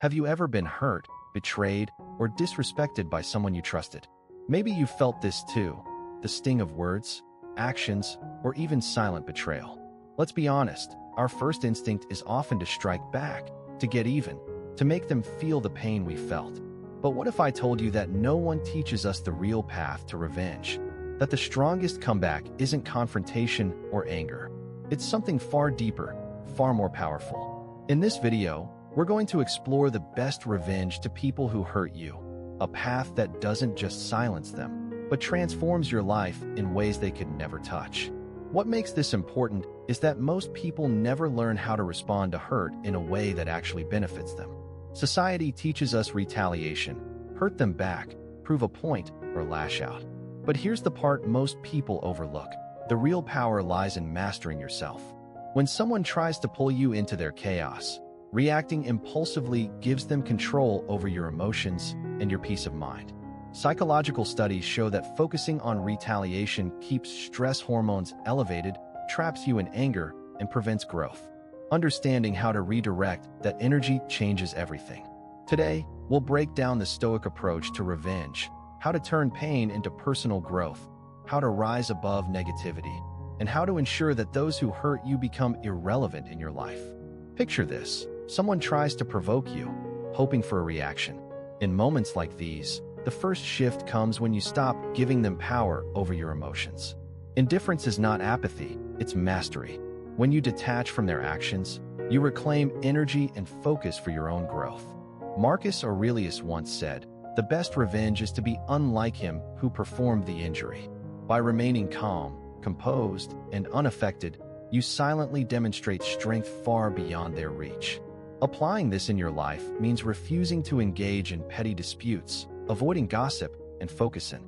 Have you ever been hurt, betrayed, or disrespected by someone you trusted? Maybe you felt this too, the sting of words, actions, or even silent betrayal. Let's be honest, our first instinct is often to strike back, to get even, to make them feel the pain we felt. But what if I told you that no one teaches us the real path to revenge? That the strongest comeback isn't confrontation or anger. It's something far deeper, far more powerful. In this video, we're going to explore the best revenge to people who hurt you, a path that doesn't just silence them, but transforms your life in ways they could never touch. What makes this important is that most people never learn how to respond to hurt in a way that actually benefits them. Society teaches us retaliation, hurt them back, prove a point, or lash out. But here's the part most people overlook. The real power lies in mastering yourself. When someone tries to pull you into their chaos, reacting impulsively gives them control over your emotions and your peace of mind. Psychological studies show that focusing on retaliation keeps stress hormones elevated, traps you in anger, and prevents growth. Understanding how to redirect that energy changes everything. Today, we'll break down the Stoic approach to revenge, how to turn pain into personal growth, how to rise above negativity, and how to ensure that those who hurt you become irrelevant in your life. Picture this. Someone tries to provoke you, hoping for a reaction. In moments like these, the first shift comes when you stop giving them power over your emotions. Indifference is not apathy, it's mastery. When you detach from their actions, you reclaim energy and focus for your own growth. Marcus Aurelius once said, "The best revenge is to be unlike him who performed the injury." By remaining calm, composed, and unaffected, you silently demonstrate strength far beyond their reach. Applying this in your life means refusing to engage in petty disputes, avoiding gossip, and focusing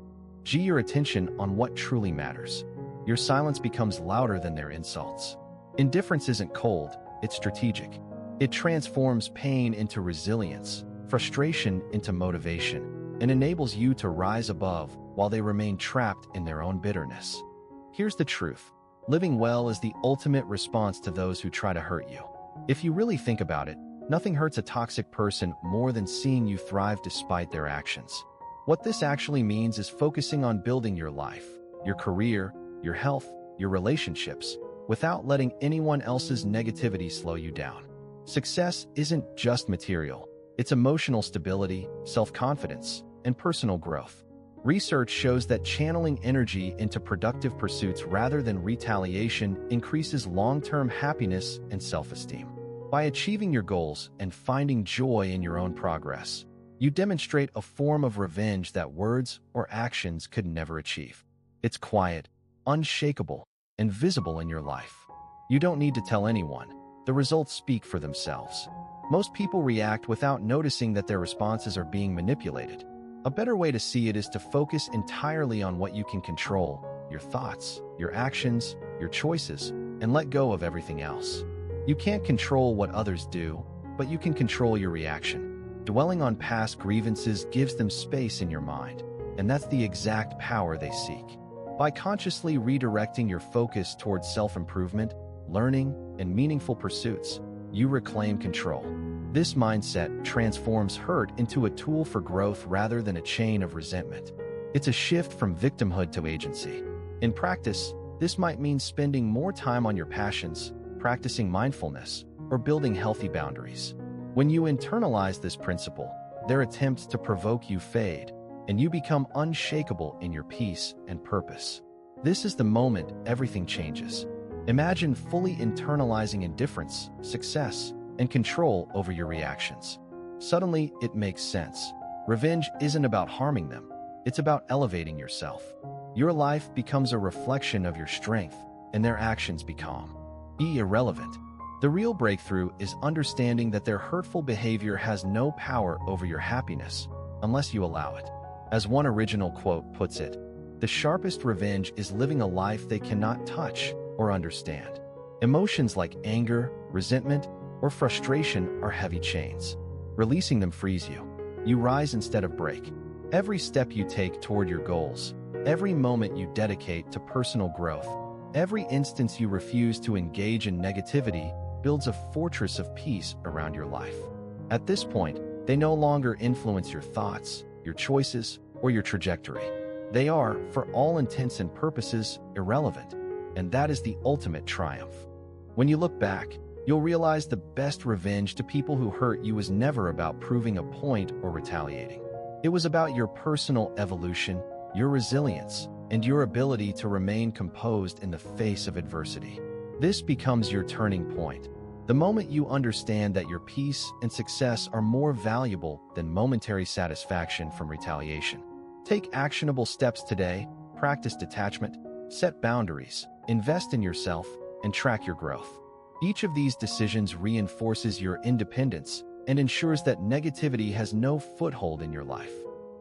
your attention on what truly matters. Your silence becomes louder than their insults. Indifference isn't cold, it's strategic. It transforms pain into resilience, frustration into motivation, and enables you to rise above while they remain trapped in their own bitterness. Here's the truth. Living well is the ultimate response to those who try to hurt you. If you really think about it, nothing hurts a toxic person more than seeing you thrive despite their actions. What this actually means is focusing on building your life, your career, your health, your relationships, without letting anyone else's negativity slow you down. Success isn't just material. It's emotional stability, self-confidence, and personal growth. Research shows that channeling energy into productive pursuits rather than retaliation increases long-term happiness and self-esteem. By achieving your goals and finding joy in your own progress, you demonstrate a form of revenge that words or actions could never achieve. It's quiet, unshakable, and visible in your life. You don't need to tell anyone. The results speak for themselves. Most people react without noticing that their responses are being manipulated. A better way to see it is to focus entirely on what you can control, your thoughts, your actions, your choices, and let go of everything else. You can't control what others do, but you can control your reaction. Dwelling on past grievances gives them space in your mind, and that's the exact power they seek. By consciously redirecting your focus towards self-improvement, learning, and meaningful pursuits, you reclaim control. This mindset transforms hurt into a tool for growth rather than a chain of resentment. It's a shift from victimhood to agency. In practice, this might mean spending more time on your passions, practicing mindfulness, or building healthy boundaries. When you internalize this principle, their attempts to provoke you fade, and you become unshakable in your peace and purpose. This is the moment everything changes. Imagine fully internalizing indifference, success, and control over your reactions. Suddenly, it makes sense. Revenge isn't about harming them. It's about elevating yourself. Your life becomes a reflection of your strength, and their actions become irrelevant. The real breakthrough is understanding that their hurtful behavior has no power over your happiness unless you allow it. As one original quote puts it, "The sharpest revenge is living a life they cannot touch or understand." Emotions like anger, resentment, or frustration are heavy chains. Releasing them frees you. You rise instead of break. Every step you take toward your goals, every moment you dedicate to personal growth, every instance you refuse to engage in negativity builds a fortress of peace around your life. At this point, they no longer influence your thoughts, your choices, or your trajectory. They are, for all intents and purposes, irrelevant, and that is the ultimate triumph. When you look back, you'll realize the best revenge to people who hurt you was never about proving a point or retaliating. It was about your personal evolution, your resilience, and your ability to remain composed in the face of adversity. This becomes your turning point. The moment you understand that your peace and success are more valuable than momentary satisfaction from retaliation. Take actionable steps today, practice detachment, set boundaries, invest in yourself, and track your growth. Each of these decisions reinforces your independence and ensures that negativity has no foothold in your life.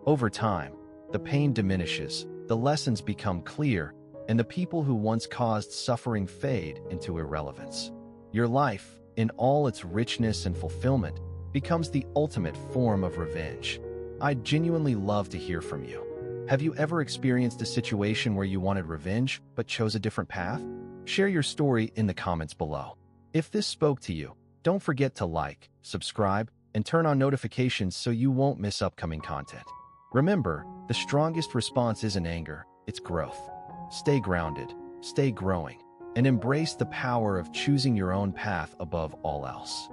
Over time, the pain diminishes, the lessons become clear, and the people who once caused suffering fade into irrelevance. Your life, in all its richness and fulfillment, becomes the ultimate form of revenge. I'd genuinely love to hear from you. Have you ever experienced a situation where you wanted revenge but chose a different path? Share your story in the comments below. If this spoke to you, don't forget to like, subscribe, and turn on notifications so you won't miss upcoming content. Remember, the strongest response isn't anger, it's growth. Stay grounded, stay growing, and embrace the power of choosing your own path above all else.